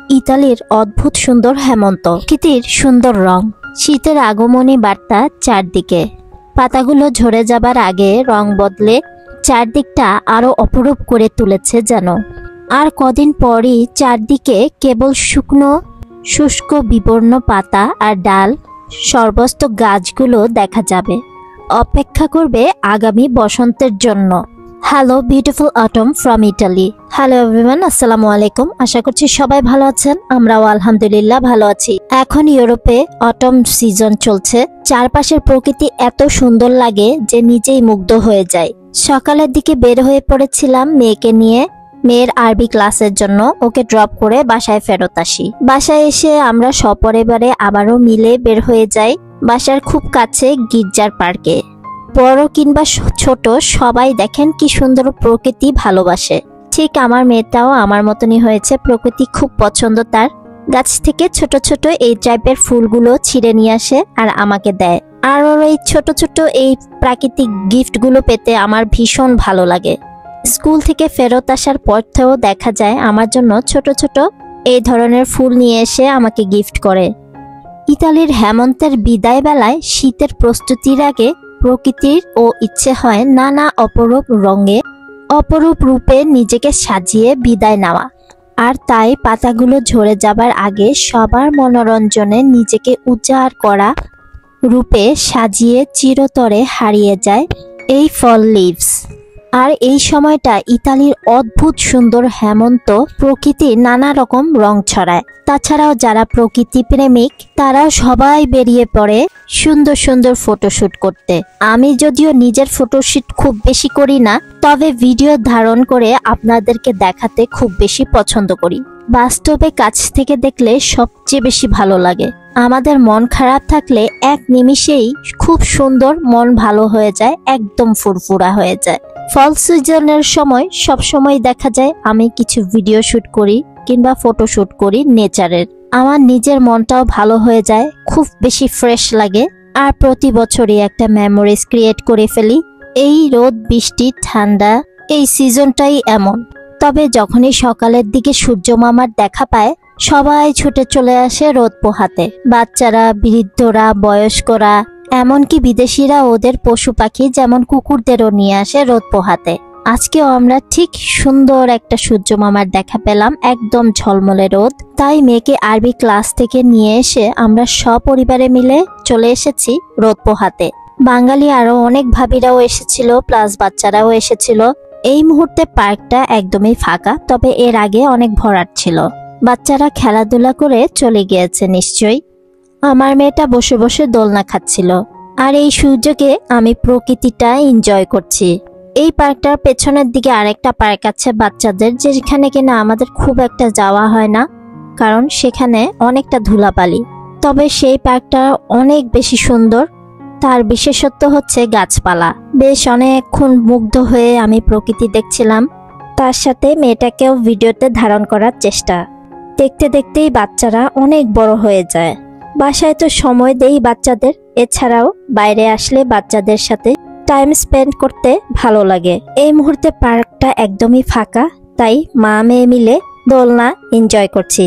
ইতালির অদ্ভুত সুন্দর হেমন্ত, প্রকৃতির সুন্দর রং, শীতের আগমনী বার্তা চারদিকে। পাতাগুলো ঝরে যাবার আগে রং বদলে চারদিকটা আরো অপরূপ করে তুলেছে যেন। আর কদিন পরই চারদিকে কেবল শুকনো শুষ্ক বিবর্ণ পাতা আর ডাল সর্বস্ত গাছগুলো দেখা যাবে, অপেক্ষা করবে আগামী বসন্তের জন্য। Hello beautiful autumn from Italy. Hello everyone, আসসালামু আলাইকুম। আশা করছি সবাই ভালো আছেন, আমরাও আলহামদুলিল্লাহ ভালো আছি। এখন ইউরোপে অটম সিজন চলছে। চারপাশের প্রকৃতি এত সুন্দর লাগে যে নিজেই মুগ্ধ হয়ে যায়। সকালের দিকে বের হয়ে পড়েছিলাম মেয়েকে নিয়ে, মেয়ের আরবি ক্লাসের জন্য। ওকে ড্রপ করে বাসায় ফেরত আসি। বাসায় এসে আমরা সপরিবারে আবারও মিলে বের হয়ে যাই বাসার খুব কাছে গির্জার পার্কে। বড় কিংবা ছোট সবাই দেখেন কি সুন্দর প্রকৃতি ভালোবাসে। ঠিক আমার মেয়েটাও আমার মতনই হয়েছে, প্রকৃতি খুব পছন্দ তার। গাছ থেকে ছোট ছোট এই টাইপের ফুলগুলো ছিঁড়ে নিয়ে আসে আর আমাকে দেয়। আর ওর এই ছোট ছোট এই প্রাকৃতিক গিফটগুলো পেতে আমার ভীষণ ভালো লাগে। স্কুল থেকে ফেরত আসার পথেও দেখা যায় আমার জন্য ছোট ছোট এই ধরনের ফুল নিয়ে এসে আমাকে গিফট করে। ইতালির হেমন্তের বিদায় বেলায় শীতের প্রস্তুতির আগে প্রকৃতির ও ইচ্ছে হয় নানা অপরূপ রঙে অপরূপ রূপে নিজেকে সাজিয়ে বিদায় নেওয়া। আর তাই পাতাগুলো ঝরে যাবার আগে সবার মনোরঞ্জনে নিজেকে উজাড় করা রূপে সাজিয়ে চিরতরে হারিয়ে যায় এই ফল লিভস। আর এই সময়টা ইতালির অদ্ভুত সুন্দর হেমন্ত প্রকৃতির নানা রকম রং ছড়ায়। তাছাড়াও যারা প্রকৃতি প্রেমিক তারা সবাই বেরিয়ে পড়ে সুন্দর সুন্দর ফটোশুট করতে। আমি যদিও নিজের ফটোশুট খুব বেশি করি না, তবে ভিডিও ধারণ করে আপনাদেরকে দেখাতে খুব বেশি পছন্দ করি। বাস্তবে কাছ থেকে দেখলে সবচেয়ে বেশি ভালো লাগে। আমাদের মন খারাপ থাকলে এক নিমিষেই খুব সুন্দর মন ভালো হয়ে যায়, একদম ফুরফুরা হয়ে যায়। ফল সিজনের সময় সব সময় দেখা যায় আমি কিছু ভিডিও শুট করি কিংবা ফটো শুট করি নেচারের। আমার নিজের মনটাও ভালো হয়ে যায়, খুব বেশি ফ্রেশ লাগে। আর প্রতি বছরই একটা মেমোরিজ ক্রিয়েট করে ফেলি। এই রোদ বৃষ্টি ঠান্ডা এই সিজনটাই এমন। তবে যখনই সকালের দিকে সূর্য মামার দেখা পায় সবাই ছুটে চলে আসে রোদ পোহাতে। বাচ্চারা, বৃদ্ধরা, বয়স্করা, এমনকি বিদেশিরা ওদের পশু পাখি যেমন কুকুরদেরও নিয়ে আসে রোদ পোহাতে। আজকেও আমরা ঠিক সুন্দর একটা সূর্য মামার দেখা পেলাম, একদম ঝলমলে রোদ। তাই মেয়েকে আরবি ক্লাস থেকে নিয়ে এসে আমরা সপরিবারে মিলে চলে এসেছি রোদ পোহাতে। বাঙালি আরো অনেক ভাবিরাও এসেছিল, প্লাস বাচ্চারাও এসেছিল। এই মুহূর্তে পার্কটা একদমই ফাঁকা, তবে এর আগে অনেক ভরাট ছিল। বাচ্চারা খেলাধুলা করে চলে গিয়েছে নিশ্চয়ই। আমার মেয়েটা বসে বসে দোলনা খাচ্ছিল। আর এই সূর্যকে আমি প্রকৃতিটা এনজয় করছি। এই পার্কটার পেছনের দিকে আরেকটা পার্ক আছে বাচ্চাদের, যেখানে কিনা আমাদের খুব একটা যাওয়া হয় না, কারণ সেখানে অনেকটা ধুলাবালি। তবে সেই পার্কটা অনেক বেশি সুন্দর। তার বিশেষত্ব হচ্ছে গাছপালা। বেশ অনেকক্ষণ মুগ্ধ হয়ে আমি প্রকৃতি দেখছিলাম, তার সাথে মেয়েটাকেও ভিডিওতে ধারণ করার চেষ্টা। দেখতে দেখতেই বাচ্চারা অনেক বড় হয়ে যায়। বাসায় তো সময় দেই বাচ্চাদের, এছাড়াও বাইরে আসলে বাচ্চাদের সাথে টাইম স্পেন্ড করতে ভালো লাগে। এই মুহূর্তে পার্কটা একদমই ফাঁকা, তাই মা মেয়ে মিলে দোলনা এনজয় করছি।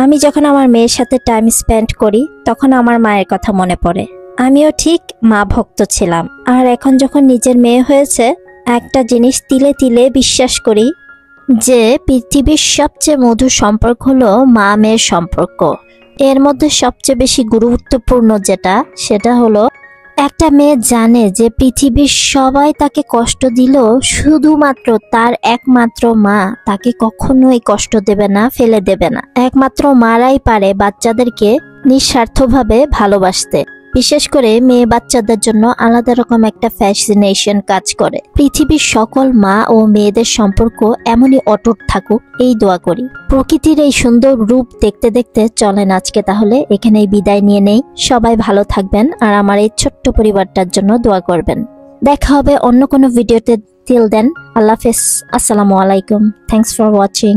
আমি যখন আমার মেয়ের সাথে টাইম স্পেন্ড করি তখন আমার মায়ের কথা মনে পড়ে। আমিও ঠিক মা ভক্ত ছিলাম, আর এখন যখন নিজের মেয়ে হয়েছে একটা জিনিস তিলে তিলে বিশ্বাস করি যে পৃথিবীর সবচেয়ে মধুর সম্পর্ক হলো মা মেয়ের সম্পর্ক। এর মধ্যে সবচেয়ে বেশি গুরুত্বপূর্ণ সেটা হলো একটা মেয়ে জানে যে পৃথিবীর সবাই তাকে কষ্ট দিলেও শুধুমাত্র তার একমাত্র মা তাকে কখনোই কষ্ট দেবে না, ফেলে দেবে না। একমাত্র মারাই পারে বাচ্চাদেরকে নিঃস্বার্থভাবে ভালোবাসতে। বিশেষ করে মেয়ে বাচ্চাদের জন্য আলাদা রকম একটা ফ্যাসিনেশন কাজ করে। পৃথিবীর সকল মা ও মেয়েদের সম্পর্ক এমনই অটুট থাকুক, এই দোয়া করি। প্রকৃতির এই সুন্দর রূপ দেখতে দেখতে চলেন আজকে তাহলে এখানেই বিদায় নিয়ে নেই। সবাই ভালো থাকবেন আর আমার এই ছোট্ট পরিবারটার জন্য দোয়া করবেন। দেখা হবে অন্য কোনো ভিডিওতে। টিল দেন, আল্লাহ হাফেজ, আসসালামু আলাইকুম, থ্যাংকস ফর ওয়াচিং।